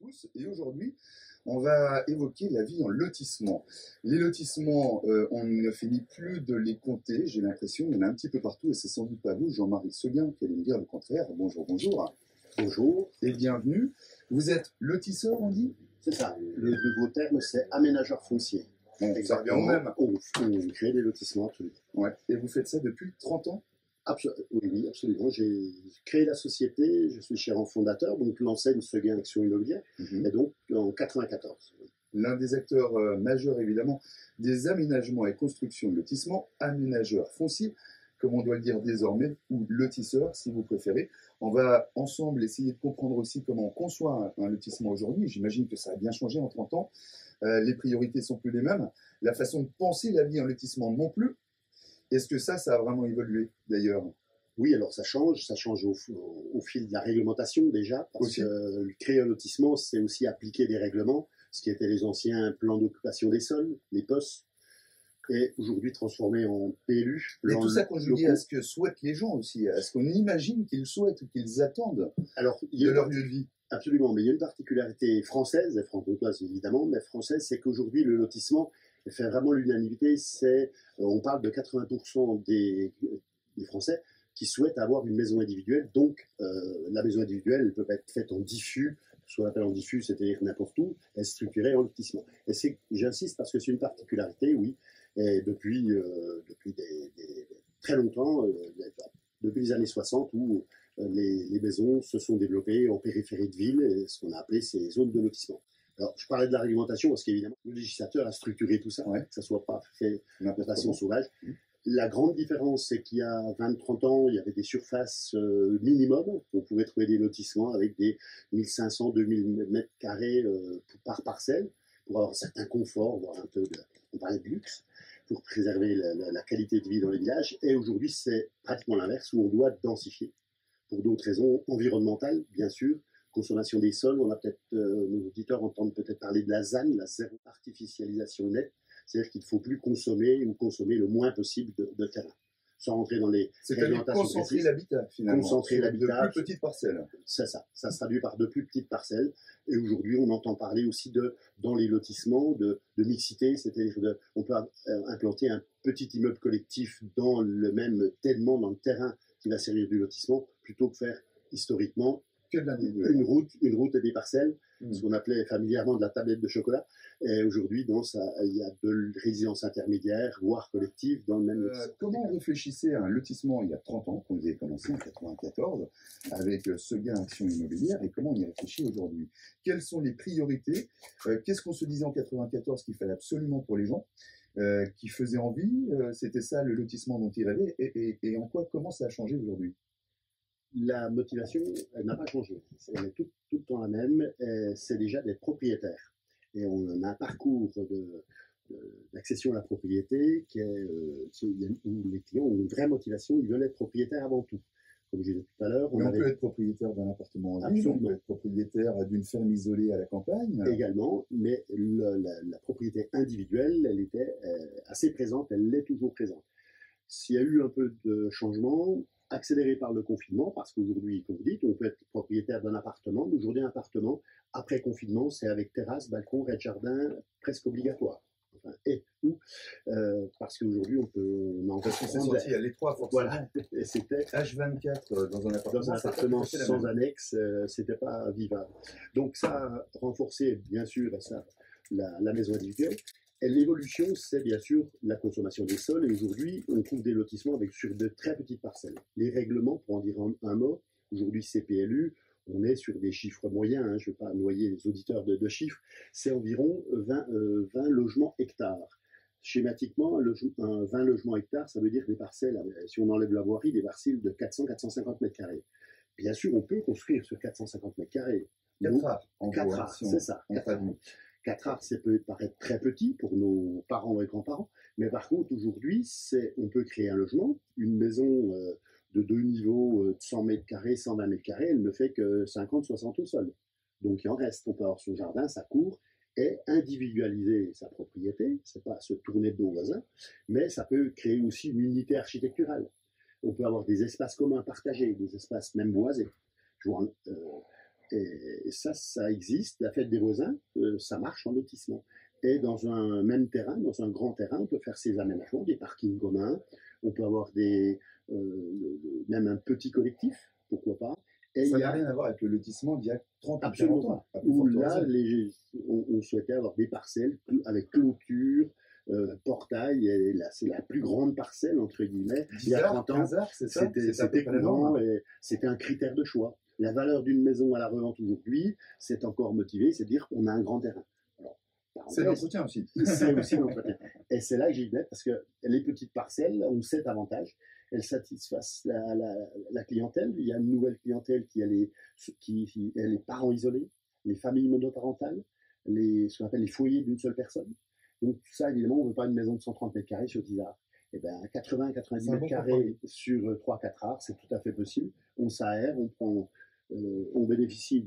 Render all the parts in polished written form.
tous et aujourd'hui on va évoquer la vie en lotissement. Les lotissements, on ne finit plus de les compter, j'ai l'impression, il y en a un petit peu partout et c'est sans doute pas vous, Jean-Marie Seguin, qui allait me dire le contraire. Bonjour, bonjour. Bonjour. Et bienvenue. Vous êtes lotisseur, on dit? C'est ça. Le nouveau terme, c'est aménageur foncier. Ça revient au même. On crée des lotissements, absolument. Ouais. Et vous faites ça depuis 30 ans? Oui, absolument. J'ai créé la société, je suis gérant fondateur, donc l'enseigne Seguin Action Immobilière, et donc en 94. L'un des acteurs majeurs, évidemment, des aménagements et constructions de lotissements, aménageur foncier, comme on doit le dire désormais, ou lotisseur, si vous préférez. On va ensemble essayer de comprendre aussi comment on conçoit un lotissement aujourd'hui. J'imagine que ça a bien changé en 30 ans. Les priorités sont plus les mêmes. La façon de penser la vie en lotissement non plus. Est-ce que ça a vraiment évolué, d'ailleurs? Oui, alors ça change au fil de la réglementation déjà, parce que créer un lotissement, c'est aussi appliquer des règlements, ce qui étaient les anciens plans d'occupation des sols, les POS, et aujourd'hui transformé en PLU. Et tout ça conjugué à ce que souhaitent les gens aussi, à ce qu'on imagine qu'ils souhaitent ou qu'ils attendent de leur lieu de vie. Absolument, mais il y a une particularité française, et franco-comtoise évidemment, mais française, c'est qu'aujourd'hui le lotissement fait vraiment l'unanimité. On parle de 80% des Français qui souhaitent avoir une maison individuelle. Donc la maison individuelle, elle peut être faite en diffus, ce qu'on appelle en diffus, c'est-à-dire n'importe où, elle est structurée en lotissement. Et j'insiste parce que c'est une particularité, oui, et depuis très longtemps, depuis les années 60, où les maisons se sont développées en périphérie de ville, ce qu'on a appelé ces zones de lotissement. Alors, je parlais de la réglementation parce qu'évidemment, le législateur a structuré tout ça, que ça ne soit pas fait de façon sauvage. La grande différence, c'est qu'il y a 20-30 ans, il y avait des surfaces minimum. On pouvait trouver des lotissements avec des 1500-2000 mètres carrés par parcelle pour avoir un certain confort, voire un peu on parlait de luxe, pour préserver la qualité de vie dans les villages. Et aujourd'hui, c'est pratiquement l'inverse, où on doit densifier pour d'autres raisons environnementales, bien sûr. Consommation des sols, on a peut-être, nos auditeurs entendent peut-être parler de la ZAN, la zéro artificialisation nette, c'est-à-dire qu'il ne faut plus consommer ou consommer le moins possible de terrain, sans rentrer dans les réglementations. Concentrer l'habitat, finalement. Concentrer l'habitat. De plus petites parcelles. C'est ça. Ça se traduit par de plus petites parcelles. Et aujourd'hui, on entend parler aussi dans les lotissements, de mixité, c'est-à-dire on peut implanter un petit immeuble collectif dans le même tellement dans le terrain qui va servir du lotissement, plutôt que faire historiquement que de une route et des parcelles, ce qu'on appelait familièrement de la tablette de chocolat. Et aujourd'hui, il y a de résidences intermédiaires, voire collectives, dans le même lotissement. Comment on réfléchissait à un lotissement il y a 30 ans, quand vous avez commencé en 94, avec Seguin Action Immobilière, et comment on y réfléchit aujourd'hui? Quelles sont les priorités? Qu'est-ce qu'on se disait en 94 qu'il fallait absolument pour les gens, qui faisait envie? C'était ça le lotissement dont ils rêvaient, et en quoi, comment ça a changé aujourd'hui? La motivation, elle n'a pas changé. Elle est tout le temps la même. C'est déjà d'être propriétaire. Et on a un parcours d'accession à la propriété où les clients ont une vraie motivation. Ils veulent être propriétaires avant tout. Comme je disais tout à l'heure, on peut être propriétaire d'un appartement en ville, on peut être propriétaire d'une ferme isolée à la campagne. Également, mais la propriété individuelle, elle était assez présente, elle l'est toujours présente. S'il y a eu un peu de changement, accéléré par le confinement, parce qu'aujourd'hui, comme vous dites, on peut être propriétaire d'un appartement. Aujourd'hui, un appartement, après confinement, c'est avec terrasse, balcon, rez-de-jardin, presque obligatoire. Enfin, parce qu'aujourd'hui, on a encore c'est sorti à l'étroit, forcément. Voilà, et c'était H24 dans un appartement sans annexe, c'était pas vivable. Donc ça a renforcé, bien sûr, la maison individuelle. Et l'évolution, c'est bien sûr la consommation des sols. Et aujourd'hui, on trouve des lotissements sur de très petites parcelles. Les règlements, pour en dire un mot, aujourd'hui c'est PLU, on est sur des chiffres moyens, je ne vais pas noyer les auditeurs de chiffres, c'est environ 20 logements hectares. Schématiquement, 20 logements hectares, ça veut dire des parcelles, si on enlève la voirie, des parcelles de 400-450 mètres carrés. Bien sûr, on peut construire sur 450 mètres carrés. 4 arts, 4 arts, c'est ça. 4 arts, ça peut paraître très petit pour nos parents et grands-parents, mais par contre, aujourd'hui, on peut créer un logement, une maison de 2 niveaux, de 100 mètres carrés, 120 mètres carrés, elle ne fait que 50-60 au sol. Donc, il en reste. On peut avoir son jardin, sa cour, et individualiser sa propriété. C'est pas se tourner de dos au voisin, mais ça peut créer aussi une unité architecturale. On peut avoir des espaces communs partagés, des espaces même boisés. Et ça existe. La fête des voisins, ça marche en lotissement. Et dans un même terrain, dans un grand terrain, on peut faire ces aménagements, des parkings communs, on peut avoir même un petit collectif, pourquoi pas. Et ça n'a rien à voir avec le lotissement d'il y a 30 ou 40 ans. Où là, on souhaitait avoir des parcelles avec clôture, portail, et là, c'est la plus grande parcelle, entre guillemets. Il y a 30 ans, c'était grand et c'était un critère de choix. La valeur d'une maison à la revente aujourd'hui, c'est encore motivé, c'est de dire qu'on a un grand terrain. C'est l'entretien aussi. C'est aussi l'entretien. Et c'est là que j'y vais, parce que les petites parcelles ont cet avantage. Elles satisfassent la clientèle. Il y a une nouvelle clientèle qui a les parents isolés, les familles monoparentales, ce qu'on appelle les foyers d'une seule personne. Donc tout ça, évidemment, on ne veut pas une maison de 130 mètres carrés sur 10 arts. Eh bien, 80-90 mètres carrés sur 3-4 arts, c'est tout à fait possible. On s'aère, on bénéficie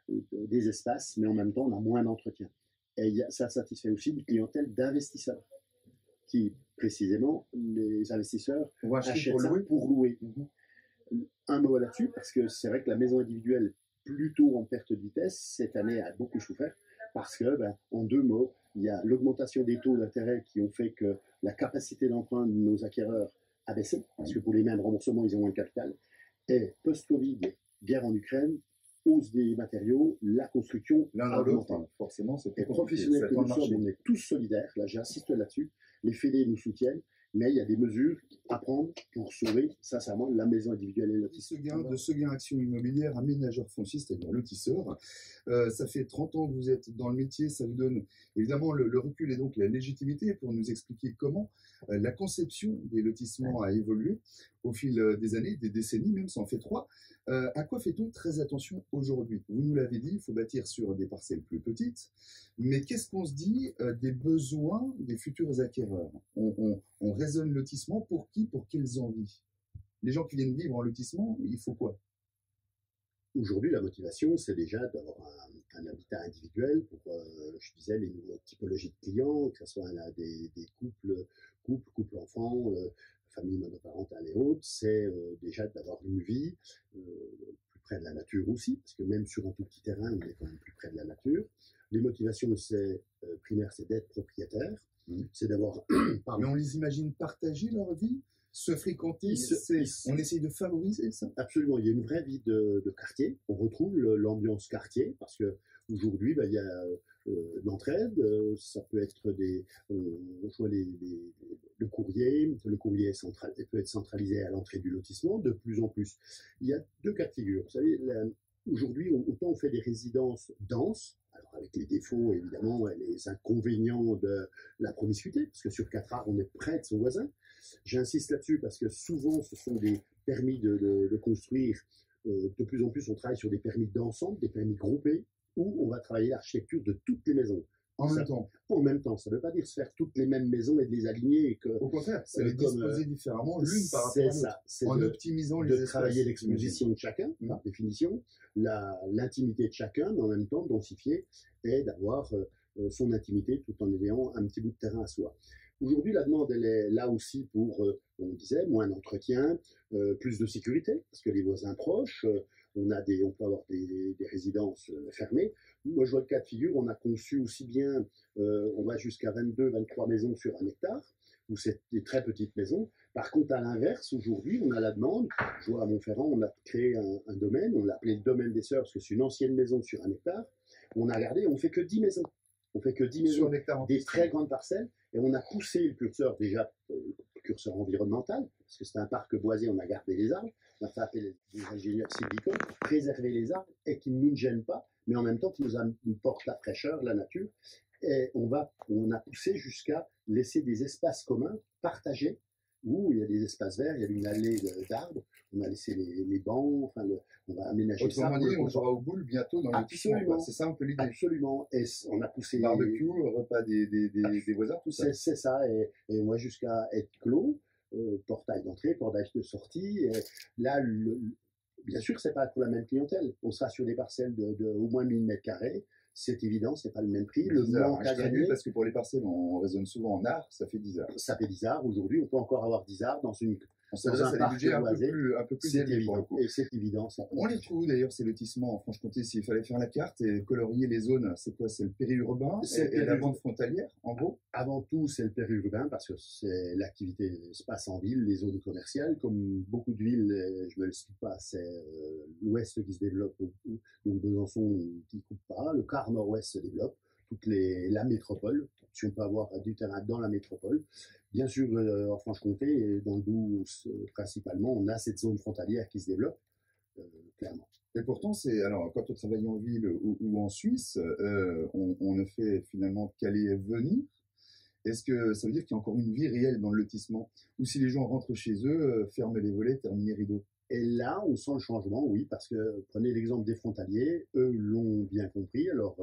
des espaces, mais en même temps, on a moins d'entretien. Et ça satisfait aussi une clientèle d'investisseurs, qui, précisément, les investisseurs achètent ça pour louer. Un mot là-dessus, parce que c'est vrai que la maison individuelle, plutôt en perte de vitesse, cette année a beaucoup souffert, parce que, en 2 mots, il y a l'augmentation des taux d'intérêt qui ont fait que la capacité d'emprunt de nos acquéreurs a baissé, parce que pour les mêmes remboursements, ils ont moins de capital. Et post-Covid, guerre en Ukraine, hausse des matériaux, la construction. L'un dans l'autre, forcément, c'est plus compliqué. Professionnels que nous sommes, on est tous solidaires. Là, j'insiste là-dessus. Les fédés nous soutiennent, mais il y a des mesures à prendre pour sauver, sincèrement, la maison individuelle et le lotissement. De ce gain action immobilière, aménageur foncier, c'est-à-dire lotisseur, ça fait 30 ans que vous êtes dans le métier, ça vous donne évidemment le recul et donc la légitimité pour nous expliquer comment la conception des lotissements a évolué au fil des années, des décennies même, ça en fait 3. À quoi fait-on très attention aujourd'hui? Vous nous l'avez dit, il faut bâtir sur des parcelles plus petites, mais qu'est-ce qu'on se dit des besoins des futurs acquéreurs? On raisonne lotissement pour qui? Pour quelles envies? Les gens qui viennent vivre en lotissement, il faut quoi? Aujourd'hui, la motivation, c'est déjà d'avoir un habitat individuel pour, je disais, les nouvelles typologies de clients, que ce soit des couples enfants, familles monoparentales et autres. C'est déjà d'avoir une vie plus près de la nature aussi, parce que même sur un tout petit terrain, on est quand même plus près de la nature. Les motivations primaires, c'est d'être propriétaire, c'est d'avoir... Mais on les imagine partager leur vie, se fréquenter, on essaye de favoriser ça. Absolument, il y a une vraie vie de quartier. On retrouve l'ambiance quartier, parce que aujourd'hui, il y a l'entraide, ça peut être on voit le courrier peut être centralisé à l'entrée du lotissement de plus en plus. Il y a 2 cas de figure. Vous savez, aujourd'hui, autant on fait des résidences denses, alors avec les défauts évidemment et les inconvénients de la promiscuité, parce que sur 4 arts, on est près de son voisin. J'insiste là-dessus parce que souvent, ce sont des permis de construire. De plus en plus, on travaille sur des permis d'ensemble, des permis groupés, où on va travailler l'architecture de toutes les maisons. En même temps. En même temps. Ça ne veut pas dire se faire toutes les mêmes maisons et de les aligner. Au contraire, c'est les disposer différemment, l'une par rapport à l'autre. C'est en optimisant les espaces. De travailler l'exposition de chacun, par définition, l'intimité de chacun, mais en même temps densifier et d'avoir son intimité tout en ayant un petit bout de terrain à soi. Aujourd'hui, la demande, elle est là aussi pour, on disait, moins d'entretien, plus de sécurité, parce que les voisins proches, on peut avoir des résidences fermées. Moi, je vois le cas de figure, on a conçu aussi bien, on va jusqu'à 22-23 maisons sur 1 hectare, où c'est des très petites maisons. Par contre, à l'inverse, aujourd'hui, on a la demande. Je vois à Montferrand, on a créé un domaine, on l'a appelé le domaine des Sœurs, parce que c'est une ancienne maison sur 1 hectare. On a regardé, on fait que 10 maisons. On fait que 10 maisons, des très grandes parcelles, et on a poussé le curseur déjà, le curseur environnemental, parce que c'est un parc boisé, on a gardé les arbres, on a fait appeler des ingénieurs sylvicoles, préserver les arbres et qui ne nous gênent pas, mais en même temps qui nous apportent la fraîcheur, la nature, et on a poussé jusqu'à laisser des espaces communs partagés, où il y a des espaces verts, il y a une allée d'arbres, on a laissé les bancs, on va aménager ça. Autrement dit, on sera au boule bientôt dans le lotissement. C'est ça un peu l'idée. Absolument. Et on a poussé... Barbecue, repas des voisins, tout ça. C'est ça. Et moi, jusqu'à être clos, portail d'entrée, portail de sortie. Et là, bien sûr, c'est pas pour la même clientèle. On sera sur des parcelles de au moins 1000 mètres carrés. C'est évident, c'est pas le même prix. Le manque à gagner. Parce que pour les parcelles, on raisonne souvent en art, ça fait 10 arts. Ça fait 10 arts. Aujourd'hui, on peut encore avoir 10 arts dans On s'adresse à des budgets un peu plus c'est élevés pour le évident. coup. Et c'est évident. On les trouve d'ailleurs ces lotissements en Franche-Comté. S'il fallait faire la carte et colorier les zones, c'est quoi? C'est le périurbain et la bande frontalière, en gros? Avant tout, c'est le périurbain parce que c'est l'activité se passe en ville, les zones commerciales. Comme beaucoup de villes, je me l'explique pas, c'est l'ouest qui se développe, donc Besançon qui coupe pas, le quart nord-ouest se développe, la métropole, si on peut avoir du terrain dans la métropole. Bien sûr, en Franche-Comté et dans le Doubs principalement, on a cette zone frontalière qui se développe, clairement. Et pourtant, alors, quand on travaille en ville ou en Suisse, on ne fait finalement qu'aller et venir. Est-ce que ça veut dire qu'il y a encore une vie réelle dans le lotissement? Ou si les gens rentrent chez eux, ferment les volets, terminent les rideaux? Et là, on sent le changement, oui, parce que prenez l'exemple des frontaliers, eux l'ont bien compris. Alors,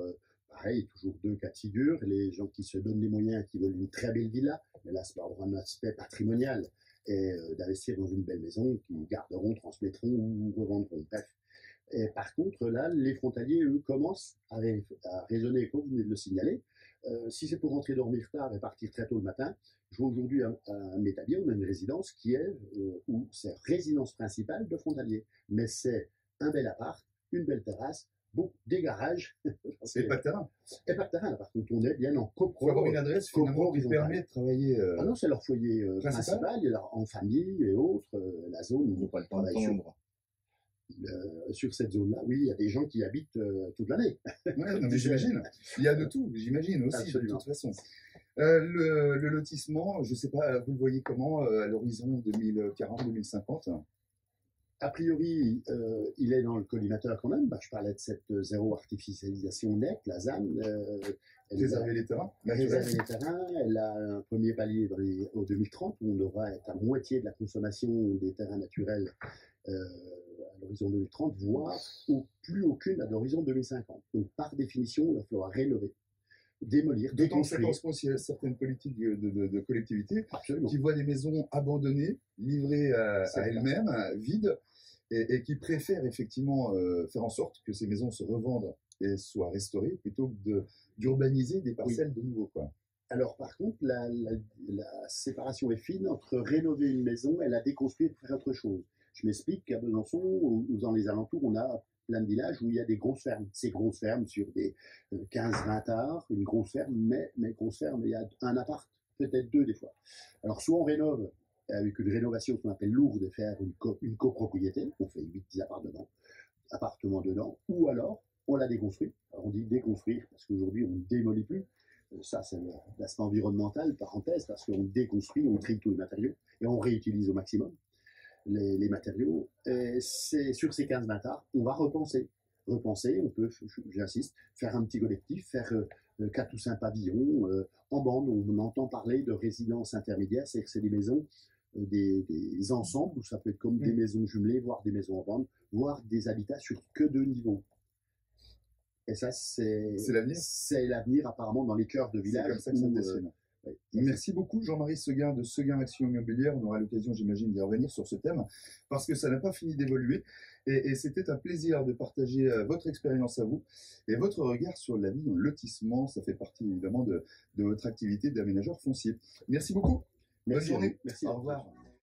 pareil, toujours deux cas de figure. Les gens qui se donnent les moyens, qui veulent une très belle villa, mais là, c'est pas un aspect patrimonial, et d'investir dans une belle maison qu'ils garderont, transmettront ou revendront. Bref. Et par contre, là, les frontaliers, eux, commencent à raisonner, comme vous venez de le signaler. Si c'est pour rentrer dormir tard et partir très tôt le matin, je vois aujourd'hui à Métabier, on a une résidence qui est, où c'est résidence principale de frontalier. Mais c'est un bel appart, une belle terrasse, bon, des garages. Et pas de terrain. Et pas de terrain, là. Par contre, on est bien en copro. Il faut avoir une adresse finalement qui permet de travailler. Ah non, c'est leur foyer principal, en famille et autres, la zone où on pas le temps d'attendre. Sur cette zone-là, oui, il y a des gens qui habitent toute l'année. Ouais, non, mais j'imagine. Il y a de tout, j'imagine aussi, absolument. De toute façon. Le lotissement, je ne sais pas, vous le voyez comment à l'horizon 2040-2050? A priori, il est dans le collimateur quand même. Je parlais de cette zéro artificialisation nette, la ZAN. Réserver les terrains. Réserver les terrains. Elle a un premier palier au 2030 où on devra être à moitié de la consommation des terrains naturels à l'horizon 2030, voire plus aucune à l'horizon 2050. Donc, par définition, il va falloir rénover, démolir, déconstruire. Je pense qu'il y a certaines politiques de collectivités qui voient des maisons abandonnées, livrées à elles-mêmes, vides, et qui préfèrent effectivement faire en sorte que ces maisons se revendent et soient restaurées plutôt que d'urbaniser des parcelles de nouveau, quoi. Alors, par contre, la séparation est fine entre rénover une maison et la déconstruire pour faire autre chose. Je m'explique qu'à Besançon ou dans les alentours, on a plein de villages où il y a des grosses fermes. Ces grosses fermes sur des 15-20 arts, une grosse ferme, mais grosse ferme, il y a un appart, peut-être deux des fois. Alors, soit on rénove avec une rénovation qu'on appelle lourde et faire une copropriété, on fait 8-10 appartements dedans, ou alors on la déconstruit. Alors, on dit déconstruire parce qu'aujourd'hui, on ne démolit plus. Ça, c'est l'aspect environnemental, parenthèse, parce qu'on déconstruit, on trie tous les matériaux et on réutilise au maximum les matériaux. C'est sur ces 15-20 arts, on va repenser. On peut, j'insiste, faire un petit collectif, faire 4 ou 5 pavillons en bande. On entend parler de résidences intermédiaires, c'est-à-dire que c'est des maisons, des ensembles, où ça peut être comme des maisons jumelées, voire des maisons en bande, voire des habitats sur que 2 niveaux. Et ça, c'est l'avenir. C'est l'avenir apparemment dans les cœurs de villages. C'est comme ça que ça dessine. Oui. Merci beaucoup Jean-Marie Seguin de Seguin Action Immobilière. On aura l'occasion, j'imagine, d'y revenir sur ce thème parce que ça n'a pas fini d'évoluer et c'était un plaisir de partager votre expérience à vous et votre regard sur la vie dans le lotissement. Ça fait partie évidemment de votre activité d'aménageur foncier. Merci beaucoup. Bonne journée. Merci. Au revoir.